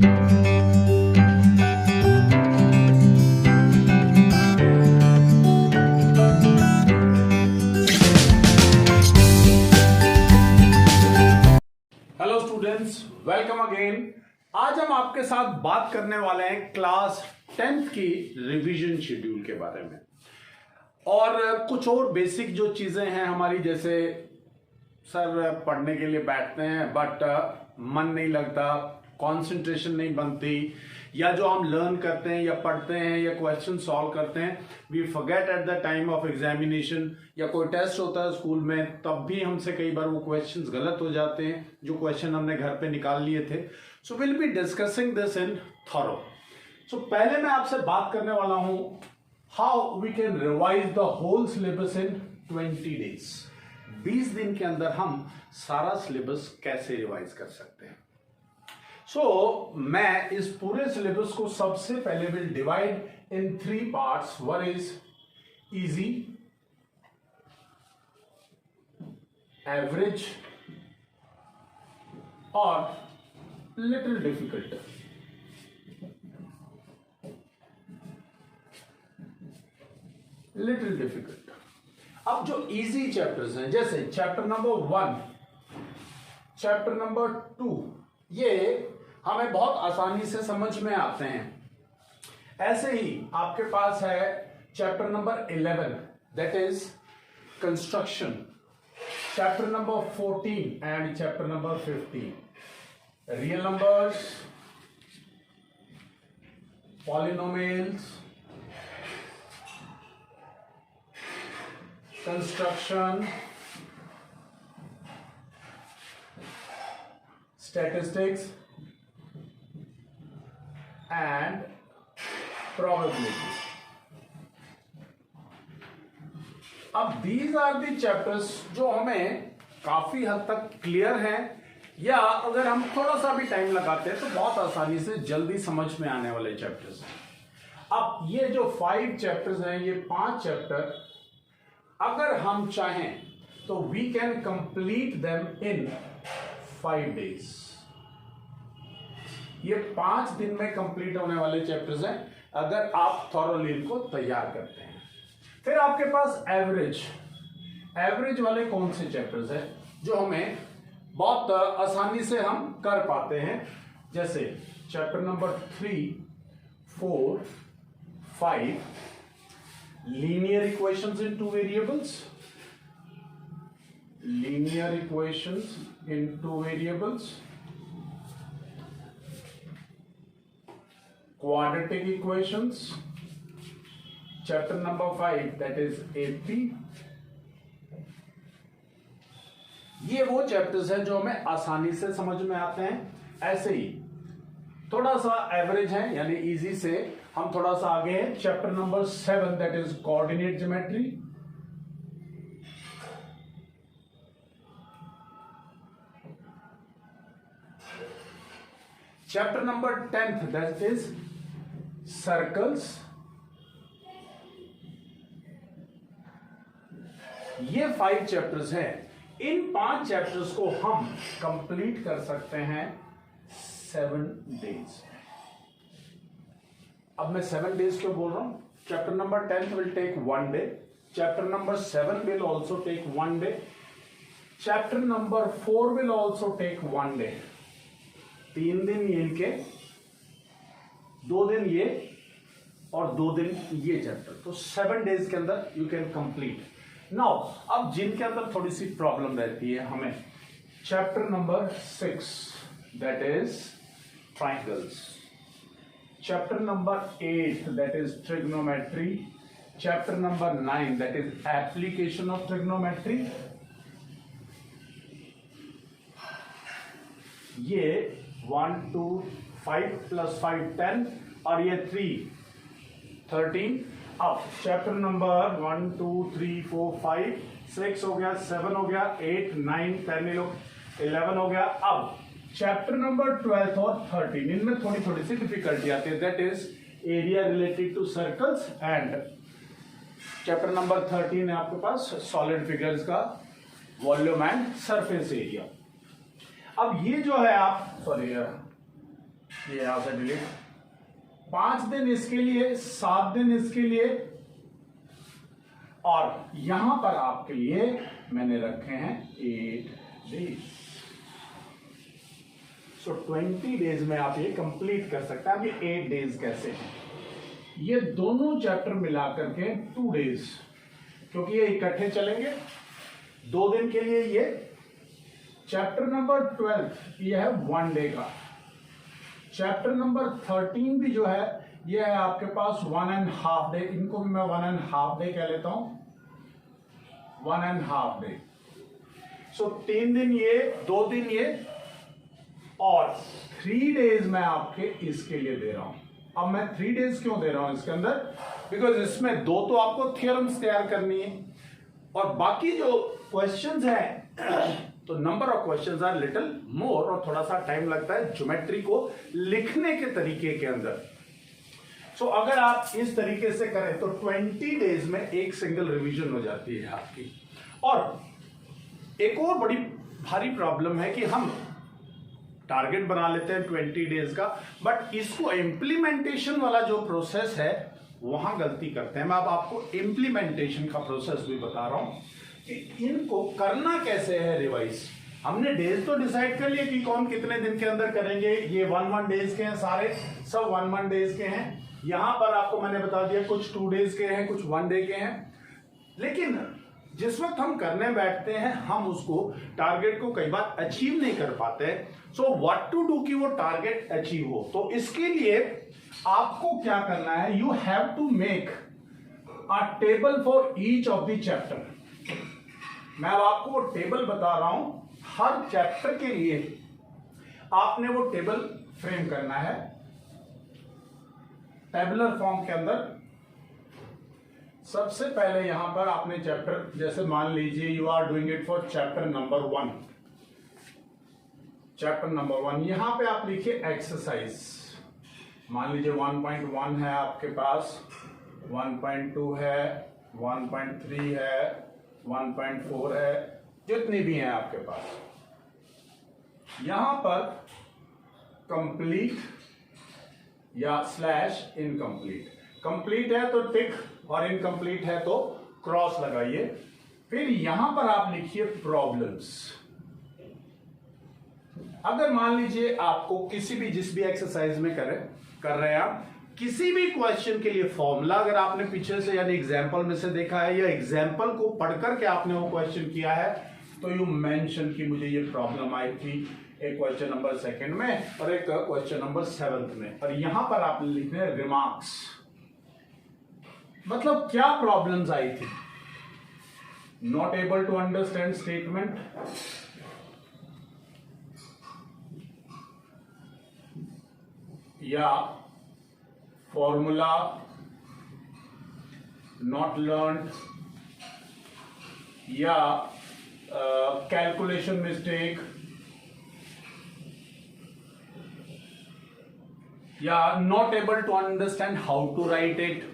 Hello students, welcome again. आज हम आपके साथ बात करने वाले हैं क्लास 10th की रिवीजन शेड्यूल के बारे में और कुछ और बेसिक जो चीजें हैं हमारी, जैसे सर पढ़ने के लिए बैठते हैं बट मन नहीं लगता, कंसंट्रेशन नहीं बनती, या जो हम लर्न करते हैं या पढ़ते हैं या क्वेश्चन सॉल्व करते हैं we forget at the time of examination, या कोई टेस्ट होता है स्कूल में तब भी हमसे कई बार वो क्वेश्चंस गलत हो जाते हैं जो क्वेश्चन हमने घर पे निकाल लिए थे। So will be discussing this in thorough. So पहले मैं आपसे बात करने वाला हूं how we can revise the whole syllabus in 20 days. 20 दिन के अंदर हम सारा सिलेबस कैसे रिवाइज कर सकते हैं। मैं इस पूरे सिलेबस को सबसे पहले will divide in 3 parts. One is easy, average और लिटिल डिफिकल्ट। Little difficult. अब जो इजी चैप्टर्स हैं, जैसे चैप्टर नंबर 1, चैप्टर नंबर 2, ये हमें बहुत आसानी से समझ में आते हैं। ऐसे ही आपके पास है chapter number 11, that is construction, chapter number 14 and chapter number 15, real numbers, polynomials, construction, statistics and probability. अब these are the chapters जो हमें काफी हद तक क्लियर हैं, या अगर हम थोड़ा सा भी टाइम लगाते हैं तो बहुत आसानी से जल्दी समझ में आने वाले चैप्टर्स हैं। अब ये जो 5 चैप्टर्स हैं, ये 5 चैप्टर अगर हम चाहें तो we can complete them in 5 days. ये 5 दिन में कंप्लीट होने वाले चैप्टर्स हैं अगर आप थॉरोली इनको तैयार करते हैं। फिर आपके पास एवरेज वाले कौन से चैप्टर्स हैं जो हमें बहुत आसानी से हम कर पाते हैं, जैसे chapter number 3, 4, 5, linear equations in 2 variables, linear equations in 2 variables, quadratic equations, chapter number 5 that is AP। ये वो चैप्टर्स हैं जो हमें आसानी से समझ में आते हैं। ऐसे ही थोड़ा सा एवरेज है, यानी इजी से हम थोड़ा सा आगे हैं, chapter number 7 that is coordinate geometry, chapter number 10th that is circles. ये 5 चैप्टर्स हैं। इन 5 चैप्टर्स को हम कंप्लीट कर सकते हैं 7 डेज। अब मैं 7 डेज क्यों बोल रहा हूं? Chapter number 10th will take 1 day, chapter number 7 will also take 1 day, chapter number 4 will also take 1 day. 3 दिन ये इनके, 2 दिन ये और 2 दिन ये चैप्टर, तो 7 डेज के अंदर यू कैन कंप्लीट। नाउ अब जिनके अंदर थोड़ी सी प्रॉब्लम रहती है हमें, chapter number 6 that is triangles, chapter number 8 that is trigonometry, chapter number 9 that is application of trigonometry. ये 1, 2, 5 + 5 10 और ये 3 13। अब चैप्टर नंबर 1, 2, 3, 4, 5, 6 हो गया, 7 हो गया, 8, 9, 10, 11 हो गया। अब चैप्टर नंबर 12 और 13, इनमें थोड़ी थोड़ी सी डिफिकल्टी आती है, that is area related to circles, and chapter number 13 है आपके पास सॉलिड फिगर्स का वॉल्यूम एंड सरफेस एरिया। अब ये जो है आप ये यहां से डिलीट, 5 दिन इसके लिए, 7 दिन इसके लिए, और यहां पर आपके लिए मैंने रखे हैं 8 डेज। सो 20 डेज में आप ये कंप्लीट कर सकते हैं। अब ये 8 डेज कैसे हैं? ये दोनों चैप्टर मिलाकर के 2 डेज, क्योंकि ये इकट्ठे चलेंगे 2 दिन के लिए। ये चैप्टर नंबर 12 ये है 1 डे का। चैप्टर नंबर 13 भी जो है ये है आपके पास 1.5 डे। इनको भी मैं 1.5 डे कह लेता हूं, 1.5 डे। सो 3 दिन ये, 2 दिन ये, और 3 डेज मैं आपके इसके लिए दे रहा हूं। अब मैं 3 डेज क्यों दे रहा हूं इसके अंदर? बिकॉज इसमें 2 तो आपको थियोरम्स तैयार करनी है, और बाकी जो क्वेश्चंस हैं तो number of questions are little more, और थोड़ा सा टाइम लगता है ज्योमेट्री को लिखने के तरीके के अंदर। सो अगर आप इस तरीके से करें तो 20 डेज में एक सिंगल रिवीजन हो जाती है आपकी। और एक और बड़ी भारी प्रॉब्लम है कि हम टारगेट बना लेते हैं 20 डेज का, बट इसको इम्प्लीमेंटेशन वाला जो प्रोसेस है वहां गलती करते हैं। मैं अब आपको इम्प्लीमेंटेशन का प्रोसेस भी बता रहा हूं कि इनको करना कैसे है रिवाइज। हमने डेज तो डिसाइड कर लिया कि कौन कितने दिन के अंदर करेंगे। ये 1 डेज के हैं, सारे सब 1 डेज के हैं। यहां पर आपको मैंने बता दिया कुछ 2 डेज के हैं, कुछ 1 डे के हैं। लेकिन जिस वक्त हम करने बैठते हैं हम उसको टारगेट को कई बार अचीव नहीं कर पाते। सो व्हाट टू डू कि वो टारगेट अचीव हो, तो इसके लिए आपको क्या करना है, you have to make a table for each of the chapter. मैं अब आपको वो टेबल बता रहा हूं, हर चैप्टर के लिए आपने वो टेबल फ्रेम करना है टेबुलर फॉर्म के अंदर। सबसे पहले यहां पर आपने चैप्टर, जैसे मान लीजिए you are doing it for chapter number 1, chapter number 1, यहां पे आप लिखिए एक्सरसाइज। मान लीजिए 1.1 है आपके पास, 1.2 है, 1.3 है, 1.4 है, जितनी भी हैं आपके पास। यहां पर कंप्लीट या स्लैश इनकम्प्लीट, कंप्लीट है तो टिक और इनकम्प्लीट है तो क्रॉस लगाइए। फिर यहां पर आप लिखिए प्रॉब्लम्स। अगर मान लीजिए आपको किसी भी, जिस भी एक्सरसाइज में कर रहे हैं आप, किसी भी क्वेश्चन के लिए फॉर्मूला अगर आपने पीछे से यानी एग्जाम्पल में से देखा है या एग्जाम्पल को पढ़कर के आपने वो क्वेश्चन किया है, तो यू मेंशन कि मुझे ये प्रॉब्लम आई थी एक क्वेश्चन नंबर 2 में और एक क्वेश्चन नंबर 7 में, और यहां पर आप लिखने रिमार्क्स, मतलब क्या प्रॉब्लम्स आई थी। Not able to understand statement, या फॉर्मूला नॉट लर्न, या कैलकुलेशन मिस्टेक, या not able to understand how to write it.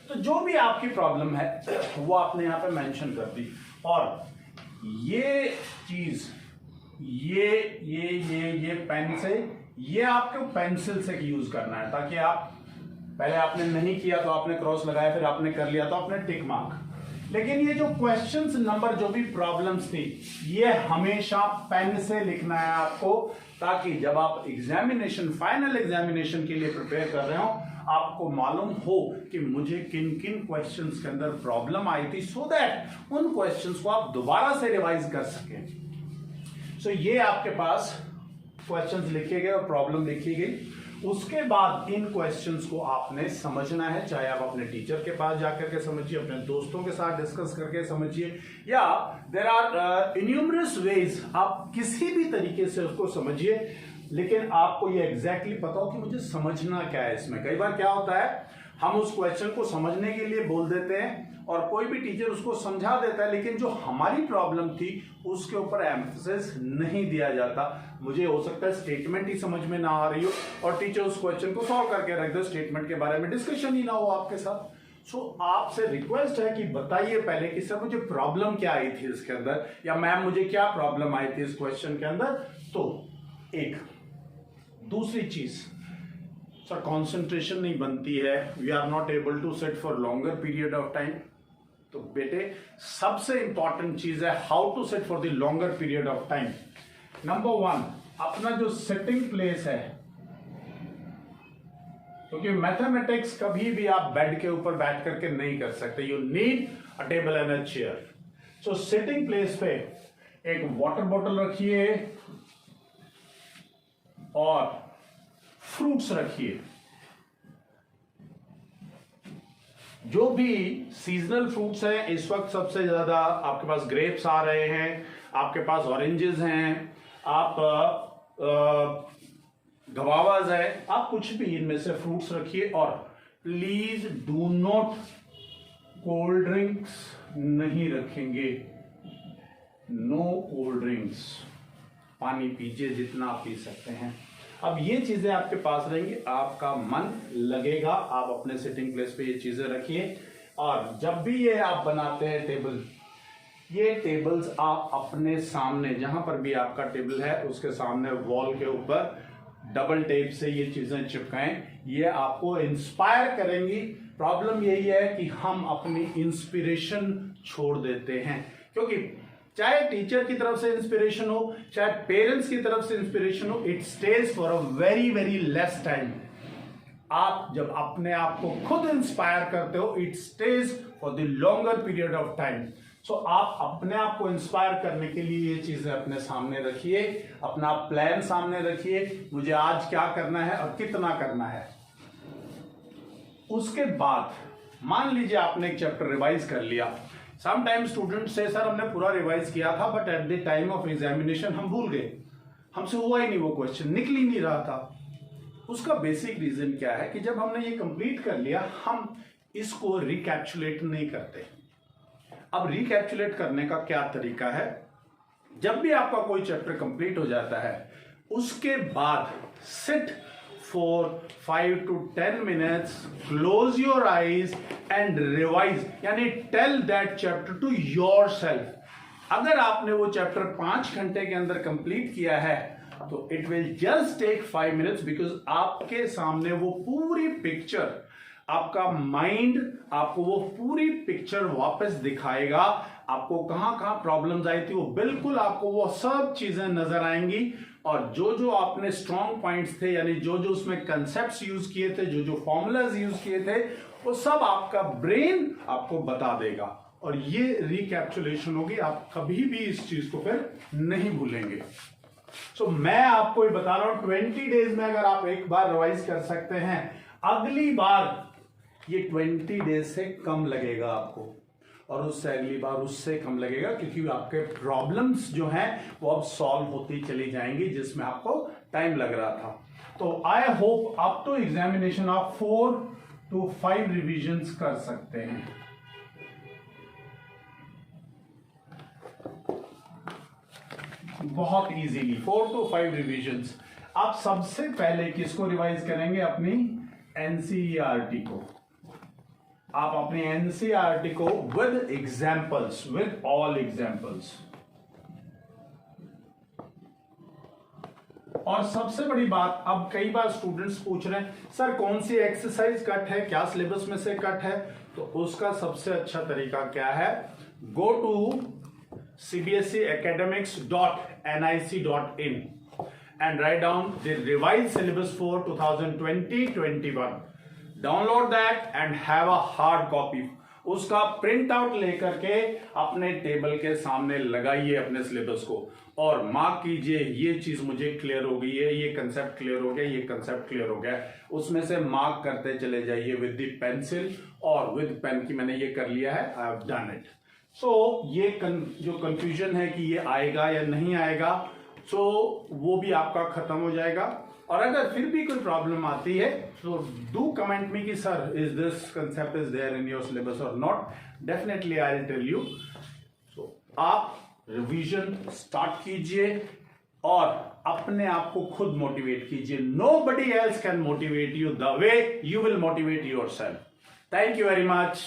तो जो भी आपकी प्रॉब्लम है वो आपने यहां पे मेंशन कर दी। और ये चीज, ये पेन से, ये आपको पेंसिल से यूज करना है, ताकि आप पहले आपने नहीं किया तो आपने क्रॉस लगाया, फिर आपने कर लिया तो आपने टिक मार्क। लेकिन ये जो क्वेश्चंस नंबर, जो भी प्रॉब्लम्स थी, ये हमेशा पेन से लिखना है आपको, ताकि जब आप एग्जामिनेशन, फाइनल एग्जामिनेशन के लिए प्रिपेयर कर रहे हो, आपको मालूम हो कि मुझे किन किन क्वेश्चंस के अंदर प्रॉब्लम आई थी, सो दैट उन क्वेश्चंस को आप दोबारा से रिवाइज कर सकें। सो ये आपके पास क्वेश्चंस लिखे गए और प्रॉब्लम लिखी गई। उसके बाद इन क्वेश्चंस को आपने समझना है, चाहे आप अपने टीचर के पास जाकर के समझिए, अपने दोस्तों के साथ डिस्कस करके समझिए, या देयर आर इन्यूमरस वेज, आप किसी भी तरीके से उसको समझिए, लेकिन आपको ये एग्जैक्टली पता हो कि मुझे समझना क्या है इसमें। कई बार क्या होता है, हम उस क्वेश्चन को समझने के लिए बोल देते हैं और कोई भी टीचर उसको समझा देता है, लेकिन जो हमारी प्रॉब्लम थी उसके ऊपर एम्फेसिस नहीं दिया जाता। मुझे हो सकता है स्टेटमेंट ही समझ में ना आ रही हो और टीचर उस क्वेश्चन को सॉल्व करके रख दे, स्टेटमेंट के बारे में डिस्कशन ही ना हो आपके साथ। सो आपसे रिक्वेस्ट है कि बताइए पहले कि सर मुझे प्रॉब्लम क्या आई थी इसके अंदर, या मैम मुझे क्या प्रॉब्लम आई थी इस क्वेश्चन के अंदर। तो एक दूसरी चीज, सर कंसंट्रेशन नहीं बनती है, we are not able to sit for longer period of time. तो बेटे सबसे इंपॉर्टेंट चीज है how to sit for the longer period of time. Number 1, अपना जो सिटिंग प्लेस है, क्योंकि मैथमेटिक्स कभी भी आप बेड के ऊपर बैठ करके नहीं कर सकते, you need a table and a chair. So sitting place पे एक वाटर बॉटल रखिए और फ्रूट्स रखिए। जो भी सीजनल फ्रूट्स हैं, इस वक्त सबसे ज्यादा आपके पास ग्रेप्स आ रहे हैं, आपके पास ऑरेंजेस हैं, आप गवावाज है, आप कुछ भी इनमें से फ्रूट्स रखिए। और please do not cold drinks नहीं रखेंगे, नो कोल्ड ड्रिंक्स, पानी पीजिए जितना आप पी सकते हैं। अब ये चीजें आपके पास रहेंगी, आपका मन लगेगा, आप अपने सिटिंग प्लेस पे ये चीजें रखिए। और जब भी ये आप बनाते हैं टेबल, ये टेबल्स आप अपने सामने, जहां पर भी आपका टेबल है उसके सामने वॉल के ऊपर डबल टेप से ये चीजें चिपकाएं, ये आपको इंस्पायर करेंगी। प्रॉब्लम यही है कि हम अपनी इंस्पिरेशन छोड़ देते हैं, क्योंकि चाहे टीचर की तरफ से इंस्पिरेशन हो, चाहे पेरेंट्स की तरफ से इंस्पिरेशन हो, it stays for a very very less time. आप जब अपने आप को खुद इंस्पायर करते हो, it stays for the longer period of time. So आप अपने आप को इंस्पायर करने के लिए ये चीजें अपने सामने रखिए, अपना प्लान सामने रखिए, मुझे आज क्या करना है और कितना करना है। उसके बाद मान लीजिए आपने एक चैप्टर रिवाइज कर लिया, समटाइम स्टूडेंट से सर हमने पूरा रिवाइज किया था but at the time of examination हम भूल गए, हमसे हुआ ही नहीं, वो क्वेश्चन निकल ही नहीं रहा था। उसका बेसिक रीजन क्या है कि जब हमने ये कंप्लीट कर लिया, हम इसको रिकैप्चुलेट नहीं करते। अब रिकैप्चुलेट करने का क्या तरीका है, जब भी आपका कोई चैप्टर कंप्लीट हो जाता है उसके बाद sit for 5 to 10 minutes, close your eyes and revise, यानी tell that chapter to yourself. अगर आपने वो चैप्टर 5 घंटे के अंदर कंप्लीट किया है तो it will just take 5 minutes, because आपके सामने वो पूरी पिक्चर, आपका माइंड आपको वो पूरी पिक्चर वापस दिखाएगा। आपको कहां कहां प्रॉब्लम्स आई थी वो बिल्कुल आपको वो सब चीजें नजर आएंगी, और जो जो आपने स्ट्रॉन्ग पॉइंट्स थे, यानी जो जो उसमें कंसेप्ट्स यूज किए थे, जो जो फॉर्मूलाज यूज किए थे, वो सब आपका ब्रेन आपको बता देगा। और ये रिकैप्चुलेशन होगी, आप कभी भी इस चीज को फिर नहीं भूलेंगे। सो मैं आपको ये बता रहा हूं, 20 डेज में अगर आप एक बार रिवाइज कर सकते हैं, अगली बार ये 20 डेज से कम लगेगा आपको, और उससे अगली बार उससे कम लगेगा, क्योंकि आपके प्रॉब्लम्स जो हैं वो अब सॉल्व होती चली जाएंगी जिसमें आपको टाइम लग रहा था। तो I hope up to examination आप 4 to 5 रिविजन्स कर सकते हैं। बहुत इजीली 4 to 5 रिविजन्स। आप सबसे पहले किसको रिवाइज करेंगे? अपनी एनसीईआरटी को। आप अपनी एनसीईआरटी को with examples, with all examples. और सबसे बड़ी बात, अब कई बार स्टूडेंट्स पूछ रहे हैं सर कौन सी एक्सरसाइज कट है, क्या सिलेबस में से कट है? तो उसका सबसे अच्छा तरीका क्या है? Go to cbseacademics.nic.in and write down the revised syllabus for 2020-21. Download that and have a hard copy. उसका प्रिंट आउट लेकर के अपने टेबल के सामने लगाइए अपने सिलेबस को, और मार्क कीजिए ये चीज मुझे क्लियर हो गई है, ये कंसेप्ट क्लियर हो गया, ये कंसेप्ट क्लियर हो गया। उसमें से मार्क करते चले जाइए विद द पेंसिल और विद पेन की मैंने ये कर लिया है, आई हैव डन इट। सो ये जो कंफ्यूजन है कि ये आएगा या नहीं आएगा, सो वो भी आपका खत्म हो जाएगा। और अगर फिर भी कोई प्रॉब्लम आती है तो डू कमेंट मी कि sir is this concept is there in your syllabus और not, definitely I will tell you. So आप रिवीजन स्टार्ट कीजिए और अपने आप को खुद मोटिवेट कीजिए। Nobody else can motivate you the way you will motivate yourself. Thank you very much.